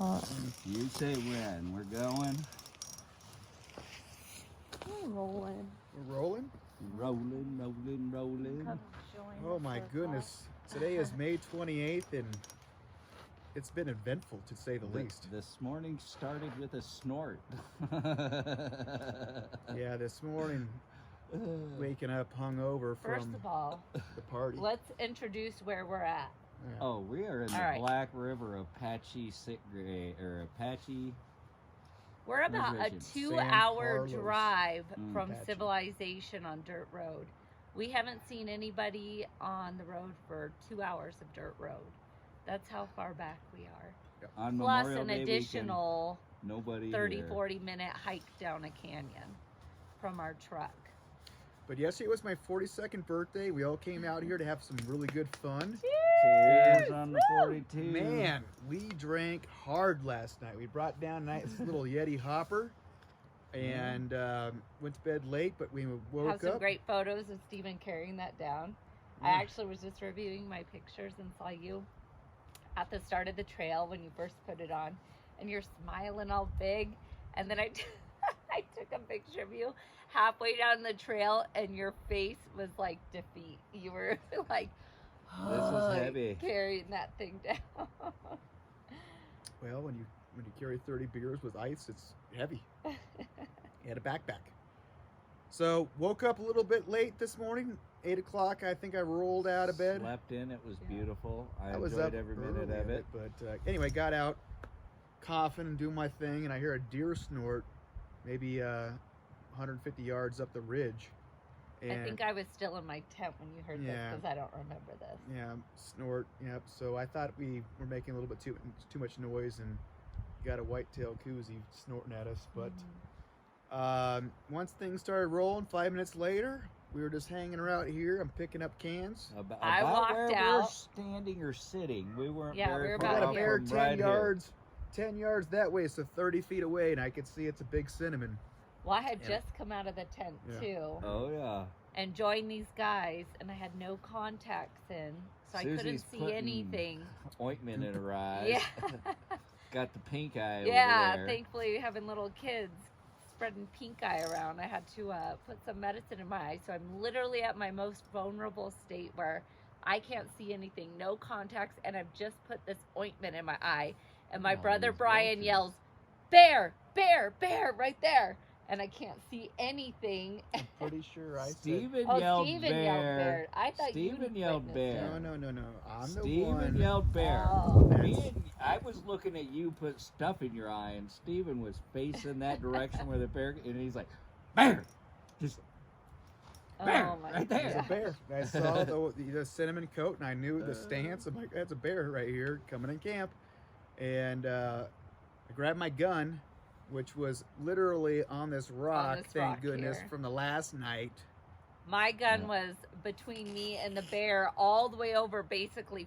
You say when. We're going. We're rolling. We're rolling? Rolling. Oh my goodness. Today is May 28th and it's been eventful to say the least. This morning started with a snort. Yeah, this morning waking up hungover First from of all, the party. let's introduce where we're at. Yeah. Oh, we are in the right. Black River Apache Apache. We're about a Reservation. 2-hour Carlos. drive from Apache. civilization on dirt road. We haven't seen anybody on the road for 2 hours of dirt road. That's how far back we are. On Plus Memorial an Day additional weekend, nobody 30, here. 40 minute hike down a canyon from our truck. But yesterday was my 42nd birthday. We all came out here to have some really good fun. Cheers on the 42. Man, we drank hard last night. We brought down a nice little Yeti hopper and went to bed late, but we woke Have some up. great photos of Steven carrying that down. I Yeah. actually was just reviewing my pictures and saw you at the start of the trail when you first put it on, and you're smiling all big. And then I took a picture of you halfway down the trail, and your face was like defeat. You were like, This is heavy. carrying that thing down. Well, when you carry 30 beers with ice, it's heavy. You had a backpack. So woke up a little bit late this morning. 8 o'clock, I think I rolled out of bed. Slept in. It was Yeah. beautiful. I was enjoyed up every minute early of it. But anyway, got out, coughing and doing my thing, and I hear a deer snort, maybe 150 yards up the ridge. And I think I was still in my tent when you heard this Yeah. because I don't remember this. yeah, snort. Yep. So I thought we were making a little bit too much noise and got a white-tailed koozie snorting at us. But once things started rolling, 5 minutes later, we were just hanging around here. I'm picking up cans. About I walked where we're out. standing or sitting. We weren't Yeah, very we were We far got about a off here. bear from 10 right here. yards, 10 yards that way, so 30 feet away, and I could see it's a big cinnamon. Well, I had Yeah. just come out of the tent Yeah. too. Oh yeah. And joined these guys, and I had no contacts in, so I couldn't Susie's see putting anything. Ointment in her eyes. Yeah, Got the pink eye yeah. over there. Thankfully, having little kids spreading pink eye around, I had to put some medicine in my eye. So I'm literally at my most vulnerable state where I can't see anything, no contacts, and I've just put this ointment in my eye. And my Oh, brother these Brian vultures. yells, "Bear, bear, bear!" right there, and I can't see anything. I'm pretty sure I said. Steven Oh, yelled Steven bear. yelled bear. I thought Steven you yelled witnessed bear. it. No. I'm the Steven one. yelled bear. Oh. I was looking at you put stuff in your eye, and Steven was facing that direction where the bear, and he's like, bear! Just bear, Oh my right There's there. a bear. I saw the cinnamon coat, and I knew the stance. I'm like, that's a bear right here coming in camp. And I grabbed my gun, which was literally on this rock, this thank rock goodness, here. from the last night. My gun Yeah. was between me and the bear, all the way over, basically,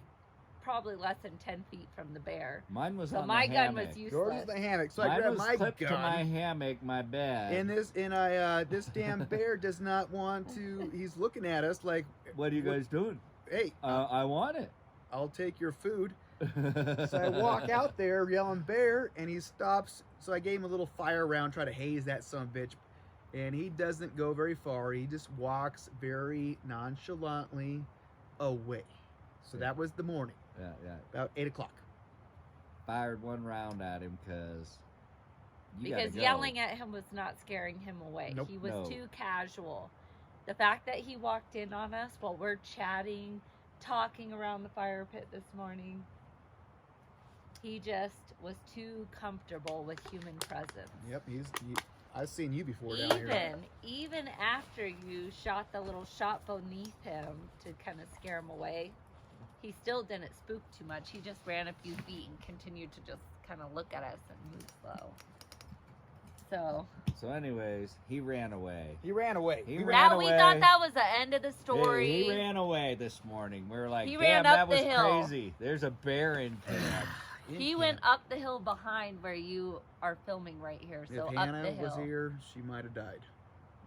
probably less than 10 feet from the bear. Mine was So on my the gun hammock. was Yours useless. is the hammock, so I Mine grabbed was my clipped gun. to my hammock, my bed. And this damn bear does not want to. He's looking at us like, What are you guys doing? hey, I want it. I'll take your food. So I walk out there yelling bear, and he stops. So I gave him a little fire round, try to haze that son of a bitch. And he doesn't go very far. He just walks very nonchalantly away. So that was the morning, Yeah. about 8 o'clock. Fired one round at him because Because yelling at him was not scaring him away. Nope. He was No. too casual. The fact that he walked in on us while we're chatting, talking around the fire pit this morning, he just was too comfortable with human presence. Yep, I've seen you before down here. Even after you shot the little shot beneath him to kind of scare him away, he still didn't spook too much. He just ran a few feet and continued to just kind of look at us and move slow. So anyways, he ran away. He ran away. He We ran that we away. thought that was the end of the story. He ran away this morning. We were like, He damn, ran up that was the hill. crazy. There's a bear in camp. He went up the hill behind where you are filming right here. So If up Hannah the hill. was here, she might have died.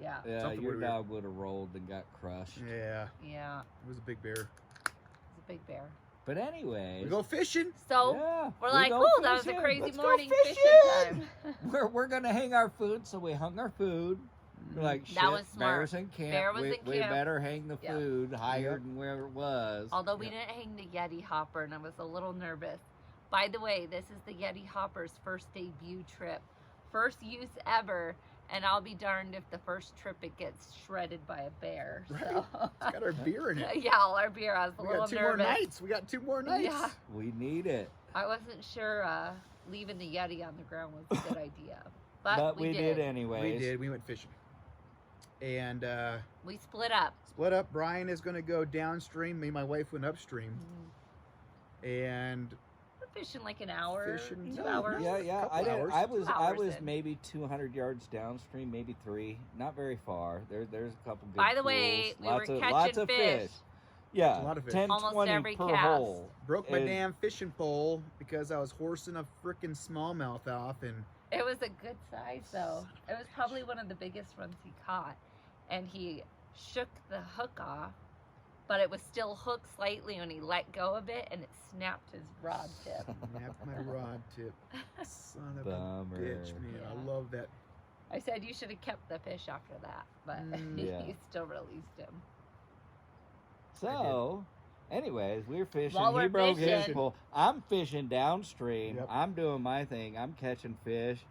Yeah. Yeah, Something your weird. dog would have rolled and got crushed. Yeah, Yeah. it was a big bear. It's a big bear. But anyways, We go fishing. So yeah, we're we like, go "Ooh, that was a fishing. crazy Let's go morning fishing." fishing time." We're gonna hang our food, so we hung our food. We're like, shit, That was smart. Bear's in camp. Bear was we, in we camp. better hang the Yep. food higher Yep. than where it was. Although we Yep. didn't hang the Yeti hopper, and I was a little nervous. By the way, this is the Yeti hopper's first debut trip, first use ever, and I'll be darned if the first trip it gets shredded by a bear. Right. So. It's got our beer in it. Yeah, all our beer. I was a We little got 2 nervous. more nights. We got 2 more nights. Yeah. We need it. I wasn't sure leaving the Yeti on the ground was a good idea, but we did did. anyways. We did. We went fishing. And We split up. split up. Brian is going to go downstream. Me and my wife went upstream. And We're fishing like an hour, Fishing, 2 yeah, hours. Yeah. Couple I did. hours. I was 2 I hours was in. maybe 200 yards downstream, maybe 3. Not very far. There's a couple good By the way, pools. we lots were of, catching lots of fish. Yeah, A lot of fish. 10, Almost 20 every per cast. hole. broke my And- damn fishing pole because I was horsing a freaking smallmouth off. And It was a good size, though. It was probably one of the biggest ones he caught. And he shook the hook off, but it was still hooked slightly when he let go of it, and it snapped his rod tip. snapped my rod tip. Son of a Bummer. bitch, man. Yeah. I love that. I said you should have kept the fish after that, but Yeah. he still released him. So, anyways, we were fishing. While He we're broke his fishing- pole. I'm fishing downstream. Yep. I'm doing my thing. I'm catching fish.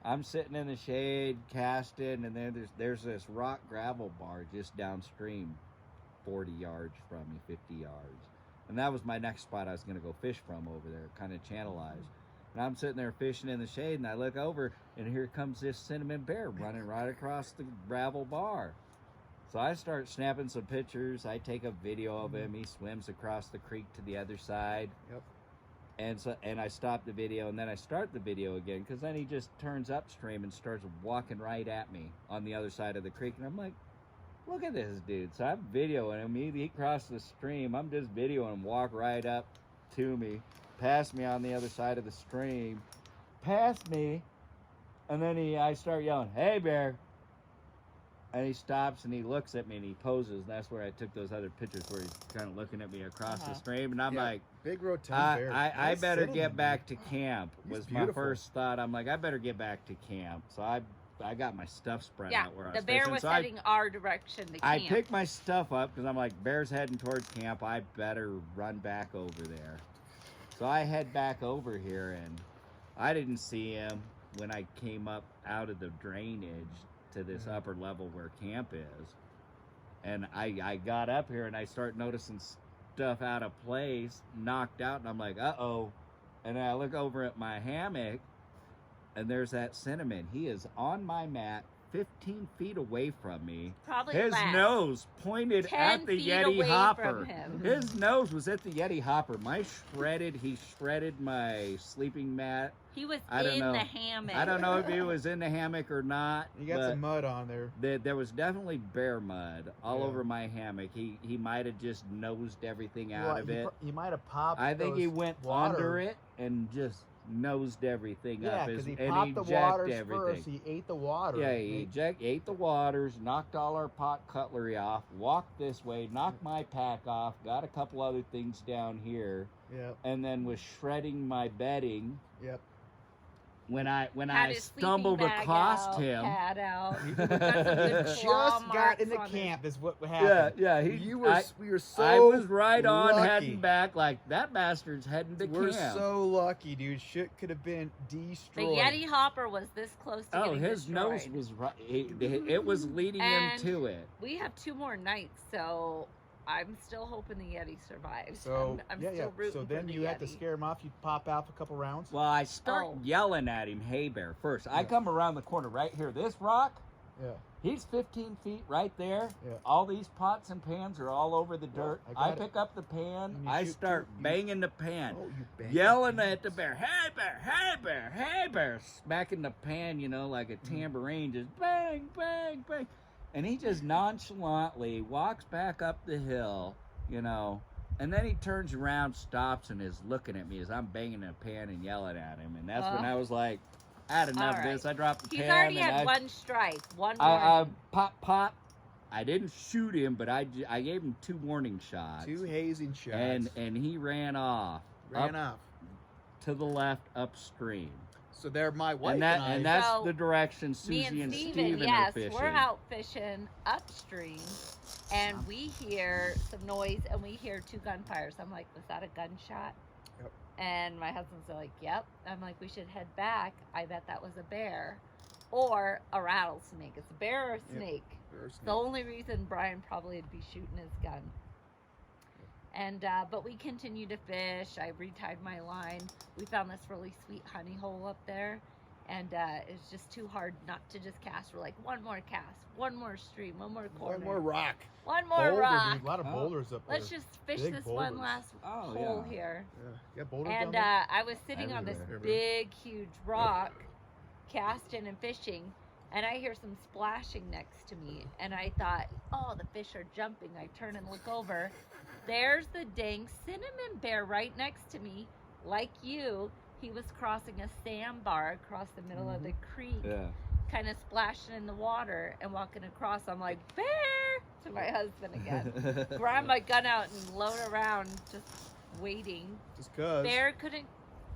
I'm sitting in the shade casting, and then there's this rock gravel bar just downstream, 40 yards from me, 50 yards. And that was my next spot I was going to go fish from over there, kind of channelized. And I'm sitting there fishing in the shade, and I look over, and here comes this cinnamon bear running right across the gravel bar. So I start snapping some pictures. I take a video of him. He swims across the creek to the other side. Yep. And I stop the video, and then I start the video again, because then he just turns upstream and starts walking right at me on the other side of the creek. And I'm like, look at this dude. So I'm videoing him. He crossed the stream. I'm just videoing him walk right up to me, past me on the other side of the stream, past me, and then I start yelling, "Hey, bear!" And he stops and he looks at me and he poses, and that's where I took those other pictures where he's kind of looking at me across the stream, and I'm Yeah. like, Big rotund bear. I Nice better cinnamon, get man. back to camp. He's Was my beautiful. first thought. I'm like, I better get back to camp. So I got my stuff spread Yeah, out where I the was bear fishing. was So heading our direction to I camp. picked my stuff up because I'm like, bear's heading towards camp. I better run back over there. So I head back over here, and I didn't see him when I came up out of the drainage to this upper level where camp is. And I got up here, and I start noticing stuff out of place, knocked out, and I'm like, uh-oh. And then I look over at my hammock, and there's that cinnamon. He is on my mat, 15 feet away from me. Probably His less. nose pointed 10 at the feet Yeti away hopper. from him. His nose was at the Yeti hopper. He shredded my sleeping mat. He was I don't in know. the hammock. I don't know if he was in the hammock or not. You got but some mud on there. there was definitely bear mud all Yeah. over my hammock. He might have just nosed everything out Well, of it. He might have popped. I think he those went water. under it and just nosed everything Yeah, up. because he and popped the ejected waters everything. first. He ate the water. Yeah, he ate the waters, knocked all our pot cutlery off, walked this way, knocked my pack off, got a couple other things down here, Yep. and then was shredding my bedding. Yep. When Had I his sleeping stumbled bag across out, him. pad out. He Got some good just claw got into marks on his- camp. Is what Yeah, happened. yeah. We were so. I was right on lucky. heading back like that bastard's heading to We're camp. so lucky, dude. Shit could have been The destroyed. Yeti hopper was this close to Oh, getting his destroyed. nose was right. It was leading him And- to it. We have 2 more nights, so I'm still hoping the Yeti survives. So I'm yeah, still yeah. rooting So for then the you had to Yeti. scare him off. You pop out a couple rounds. Well, I start Oh. yelling at him, "Hey, bear!" First, I Yeah. come around the corner right here. This rock, Yeah. he's 15 feet right there. Yeah. All these pots and pans are all over the Well, dirt. I I got it. pick up the pan. And you I shoot start two- you- banging the pan. Oh, you bang. Yelling at the bear, "Hey, bear! Hey, bear! Hey, bear!" Smacking the pan, like a Mm-hmm. tambourine, just bang, bang, bang. And he just nonchalantly walks back up the hill, and then he turns around, stops, and is looking at me as I'm banging the pan and yelling at him. And that's when I was like, I had enough All of this. I dropped the He's pan. already and had I, one strike. One I warning. pop. I I didn't shoot him, but I gave him 2 warning shots. 2 hazing shots. And he ran off. ran off. To the left upstream. So there, my wife And that's So, the direction Me Susie and Steven, Steven yes, are fishing. we're out fishing upstream, and we hear some noise, and we hear 2 gunfires. I'm like, was that a gunshot? Yep. And my husband's like, yep. I'm like, we should head back. I bet that was a bear or a rattlesnake. It's a bear or a Yep. snake. There's The only reason Brian probably would be shooting his gun. And but we continued to fish. I retied my line. We found this really sweet honey hole up there, and it's just too hard not to just cast. We're like, one more cast, one more stream, one more corner, one more rock. one more Boulders, rock. a lot of Oh. boulders up there. Let's just fish Big this one boulders. last Oh, hole yeah. here. Yeah, boulders And down there. I was sitting on this Everywhere. big, huge rock, casting and fishing, and I hear some splashing next to me. And I thought, oh, the fish are jumping. I turn and look over. There's the dang cinnamon bear right next to me. Like you, he was crossing a sandbar across the middle of the creek, Yeah. kind of splashing in the water and walking across. I'm like, bear, to my husband again. Grab my gun out and load around, just waiting. Just cause. Bear couldn't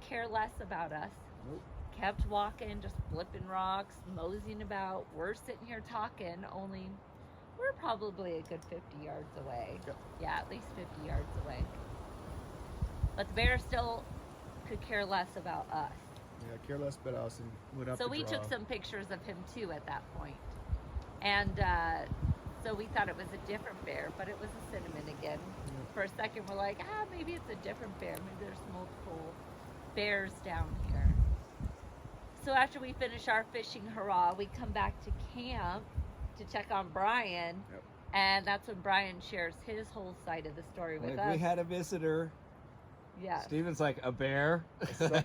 care less about us. Nope. Kept walking, just flipping rocks, moseying about. We're sitting here talking, only we're probably a good 50 yards away. Yep. Yeah, at least 50 yards away. But the bear still could care less about us. Yeah, care less about us and went up So the we draw. took some pictures of him too at that point. And so we thought it was a different bear, but it was a cinnamon again. Yep. For a second, we're like, maybe it's a different bear. Maybe there's multiple bears down here. So after we finish our fishing hurrah, we come back to camp to check on Brian. Yep. And that's when Brian shares his whole side of the story with Like, us. we had a visitor. Yeah. Steven's like, a bear? second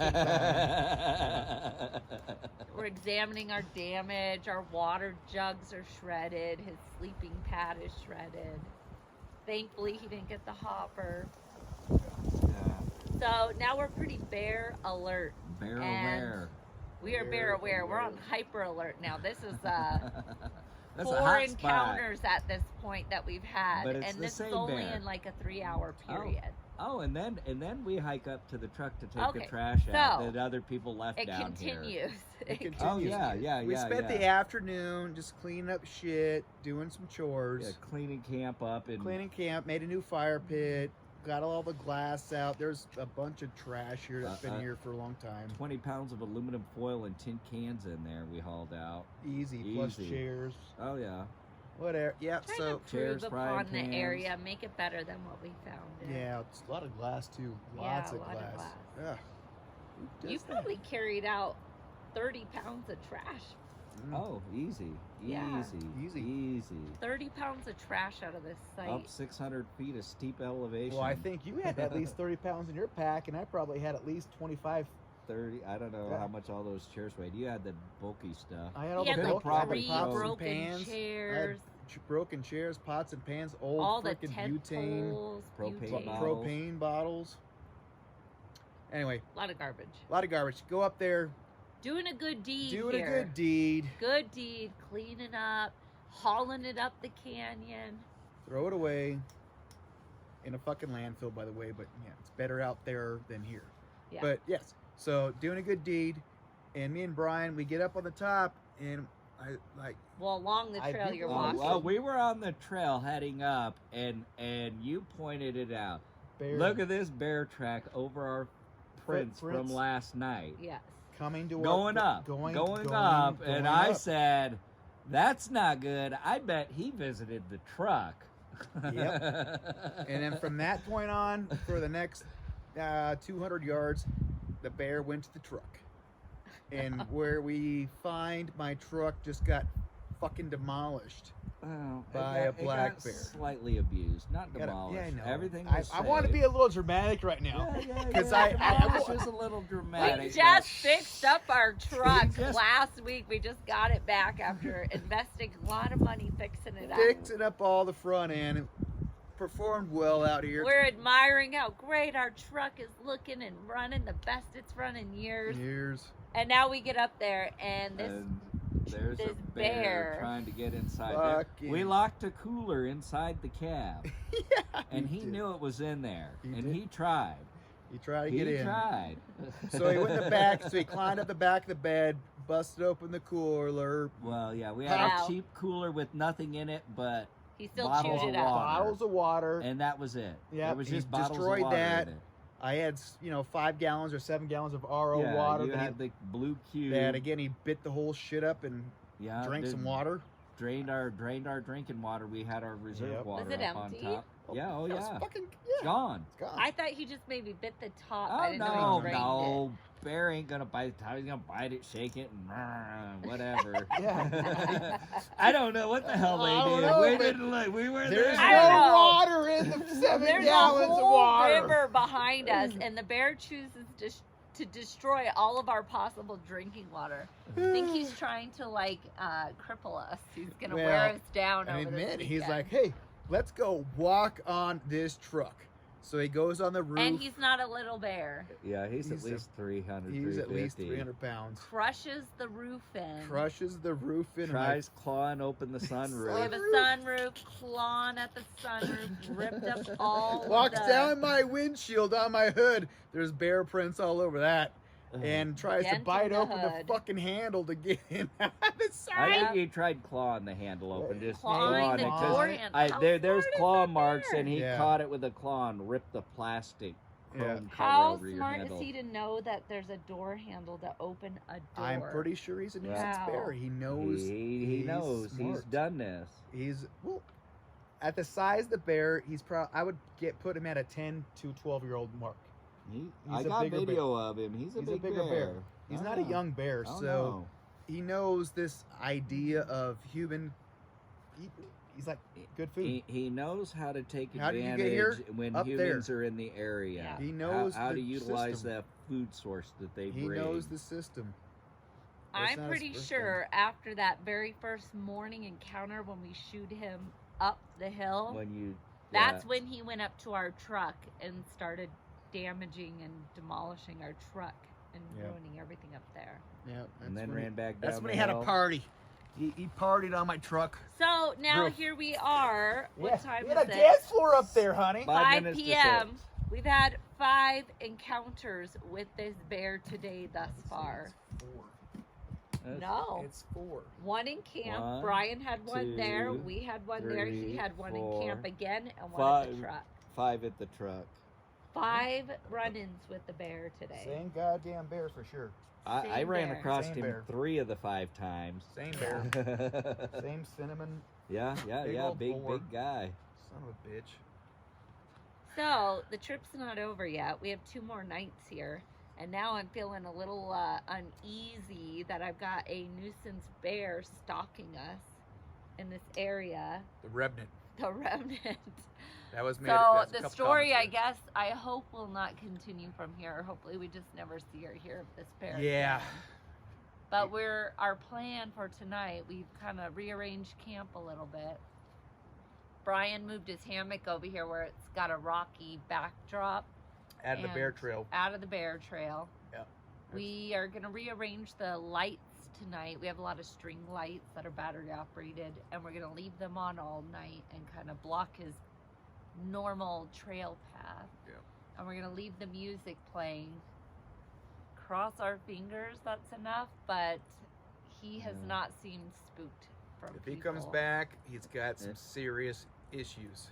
We're examining our damage. Our water jugs are shredded. His sleeping pad is shredded. Thankfully, he didn't get the hopper. Yeah. So now we're pretty bear alert. Bear And aware. We are bear Bear aware. We're on alert. hyper alert now. This is That's a 4 hot encounters at this point that we've had, But it's and the this is same only bear. in like a 3-hour period. Spot. Oh, and then we hike up to the truck to take Okay, the trash out so that other people left It down here. continues. It continues. Oh, yeah, yeah, We yeah, spent yeah. the afternoon just cleaning up shit, doing some chores, Yeah, cleaning camp up and cleaning camp, made a new fire pit, got all the glass out. There's a bunch of trash here that's been here for a long time. 20 pounds of aluminum foil and tin cans in there we hauled out. Easy, plus Easy. chairs, Oh, yeah. whatever. Yeah, Trying so to chairs, improve frying upon the pans. area, make it better than what we found. it. yeah, it's a lot of glass too. Yeah, Lots a of lot of glass. glass. Ugh. Who You does that? probably carried out 30 pounds of trash. Mm. Oh, easy. Yeah. Easy. Easy. 30 pounds of trash out of this site. Up 600 feet of steep elevation. Well, I think you had at least 30 pounds in your pack, and I probably had at least 25. 30. I don't know Yeah. how much all those chairs weighed. You had the bulky stuff. I had all He had the Could've like broken probably 3 pots and broken pans. chairs, Broken chairs, pots and pans, old all the freaking tent butane, poles, propane butane. bottles. propane bottles. Anyway, A lot of garbage. a lot of garbage. Go up there, Doing a good deed doing here. a good deed, Good deed, cleaning up, hauling it up the canyon. throw it away in a fucking landfill, by the way. But yeah, it's better out there than here. Yeah. But yes, so doing a good deed, and me and Brian, we get up on the top, and I like Well, along the I trail did- you're Oh, walking. Well, we were on the trail heading up, and you pointed it out. bear Look at this bear track over our prints from Footprints. last night. Yes. coming to Going our, up, going up, and I said, "That's not good. I bet he visited the truck." Yep. And then from that point on, for the next 200 yards, the bear went to the truck. And where we find my truck just got fucking demolished. Well, By a black bear. Slightly abused, not Yeah, demolished. I know. Everything I was want to saved. be a little dramatic right now. Yeah, 'Cause yeah, I- demolished is a little dramatic. We but- just fixed up our truck just- last week. We just got it back after investing a lot of money fixing it up. Fixing up all the front end. It performed well out here. We're admiring how great our truck is looking and running, the best it's run in years. Years. And now we get up there and this And There's this a bear trying to get inside there. Fucking- We locked a cooler inside the cab, Yeah, and he did. knew it was in there, He and did. he tried. He tried to He get in. tried. So he went in the back. So he climbed up the back of the bed, busted open the cooler, Well, yeah, we had Wow. a cheap cooler with nothing in it, but He still Bottles chewed it of up. water. bottles of water. and that was it. Yeah, it was he just bottles destroyed of water that. in it. I had 5 gallons or 7 gallons of RO Yeah, water. you that he- had the blue cube. that again, he bit the whole shit up and Yeah, drank did- some water. Drained our drinking water. We had our reserve Yep. water Was it up empty? on top. Yeah, oh It was yeah, fucking gone. It's gone. I thought he just maybe bit the top. Oh I didn't know no, he drained no, bear ain't gonna bite. He's gonna bite it, shake it, and whatever. Yeah. I don't know what the hell I they don't did. know, We but didn't look. We weren't There's there. I don't no know. water in the 7 There's gallons a of whole water. river behind us, and the bear chooses to destroy all of our possible drinking water. I think he's trying to cripple us. He's gonna wear Well, us down And over this then he's weekend. like, "Hey, let's go walk on this truck." So he goes on the roof. and he's not a little bear. Yeah, he's at He's a- least 300. He's at least 350. 300 pounds. Crushes the roof in. Crushes the roof in. Tries clawing open the We sunroof. have a sunroof, clawing at the sunroof, ripped up all. Walks the down my windshield on my hood. There's bear prints all over that. And tries to Dent in bite the open hood. the fucking handle to get in the I side. think he tried clawing the handle open, just Clawing clawing the it. 'cause door handle. How there's smart is claw that marks, bear? and he Yeah. caught it with a claw and ripped the plastic chrome cover How over your smart handle. is he to know that there's a door handle to open a door? I'm pretty sure he's a nuisance Wow. bear. He knows. He he's knows. He's smart. done this. He's well, at the size of the bear. He's I would put him at a 10 to 12-year-old mark. I a got bigger video of him. He's a He's a big bigger bear. He's I not a know. young bear, I so know. he knows this idea of human. He's like good food. He knows how to take How did you get advantage here? when Up there. humans are in the area. Yeah. He knows how to the utilize system. that food source that they He bring. knows the system. That's I'm not his pretty first sure after that very first morning encounter when we shooed him up the hill, when you. that's yeah. when he went up to our truck and started damaging and demolishing our truck and Yeah. ruining everything up there. Yeah, And then ran back down. That's when the he had a hill. party. He partied on my truck. So now Roof. here we are. What time we is had a it? dance floor up there, honey. 5 minutes to 5 p.m. 6. We've had 5 encounters with this bear today thus far. That's- No. It's 4. One in camp. One, Brian had one there. 2, We had one there. He 3, had one 4, in camp again and one at the 5. truck. 5 at the truck. 5 run-ins with the bear today. Same goddamn bear for sure. I Same ran bear. across Same him bear. 3 of the 5 times. Same bear. Same cinnamon. yeah, Big old big boar. guy. Son of a bitch. So the trip's not over yet. We have 2 more nights here. And now I'm feeling a little uneasy that I've got a nuisance bear stalking us in this area. The Revenant. The remnant. That was made. So that's a the couple story, I comments guess, I hope will not continue from here. Hopefully, we just never see or hear of this bear. Yeah. again. But our plan for tonight. We've kind of rearranged camp a little bit. Brian moved his hammock over here where it's got a rocky backdrop there. Out of the bear and trail. out of the bear trail. Yeah. We are going to rearrange the lights tonight. We have a lot of string lights that are battery operated, and we're going to leave them on all night and kind of block his normal trail path. Yeah. And we're going to leave the music playing. Cross our fingers that's enough, but he has Yeah. not seemed spooked from If he people. comes back, he's got some Yeah. serious issues.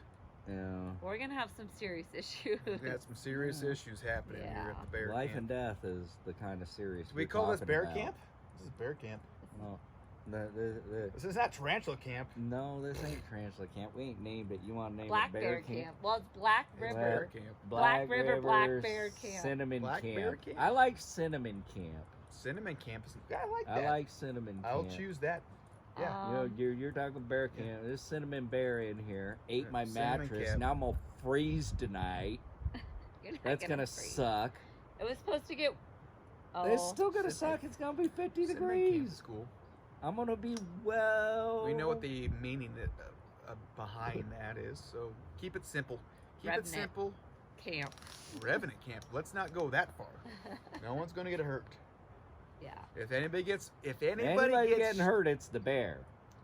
Yeah. We're going to have some serious issues. He's got some serious Yeah. issues happening here Yeah. at the bear Life camp. and death is the kind of serious. Do we we're call this talking bear about. camp? This is bear camp. No, the, This is not tarantula camp. no, this ain't tarantula camp. We ain't named it. You want to name Black it Bear Camp. Well, it's Black It's River. bear camp. Black River, Black Bear Camp. Cinnamon Black camp. Bear Camp? I like cinnamon camp. Cinnamon camp is. I like I that. like cinnamon I'll camp. choose that. Yeah. You know, Um, you're talking bear camp. This cinnamon bear in here ate Yeah, my cinnamon mattress. camp. Now I'm gonna freeze tonight. you're not That's gonna freeze. suck. It was supposed to get. Oh, It's still gonna Cinnamon- suck. It's gonna be 50 Cinnamon camp degrees. is cool. I'm gonna be well. We know what the meaning behind that is, so keep it simple. Keep Revenant. it simple. camp. Revenant camp. Let's not go that far. No one's gonna get hurt. Yeah. If anybody gets getting hurt, it's the bear.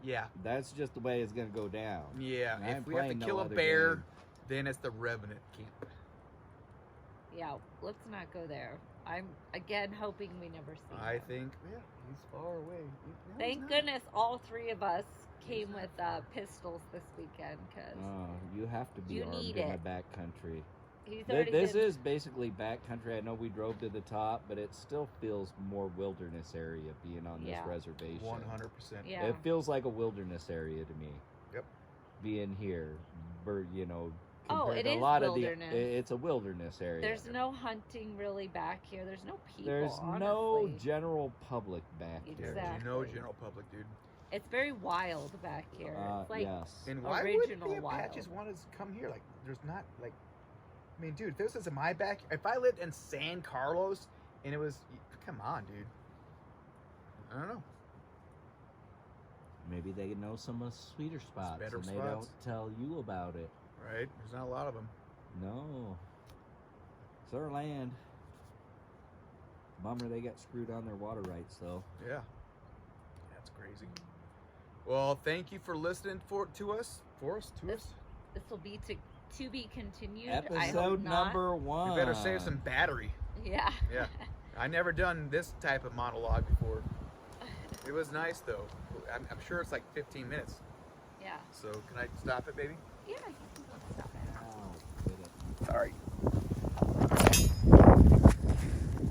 yeah, That's just the way it's gonna go down. yeah. I If ain't we have to playing no kill a other bear, game. then it's the Revenant camp. Yeah, let's not go there. I'm again hoping we never see I him. think, yeah, he's far away. Thank goodness all three of us came with pistols this weekend because Oh, you have to be You armed need in the it. backcountry. he's already This been, is basically backcountry. I know we drove to the top, but it still feels more wilderness area being on this Yeah. reservation. 100%. Yeah. It feels like a wilderness area to me. Yep. Being here, you know, Oh, compared it to a is lot wilderness. of it's a wilderness area. There's no hunting really back here. There's no people. There's honestly. no general public back here. There's Exactly. no general public, dude. It's very wild back here. It's like yes. And why Original would the wild. Apaches want to come here? Like, there's not like, I mean, dude, if this was in my back, if I lived in San Carlos and it was, come on, dude. I don't know. Maybe they know some of the sweeter spots better and they spots. don't tell you about it. Right? There's not a lot of them. No. It's our land. Bummer they got screwed on their water rights though. Yeah. That's crazy. Well, thank you for listening to us. this will be to be continued. I hope Episode not. number 1. We better save some battery. Yeah. Yeah. I never done this type of monologue before. It was nice though. I'm sure it's like 15 minutes. Yeah. So can I stop it, baby? Yeah. You can stop it. Ow, did it. Sorry.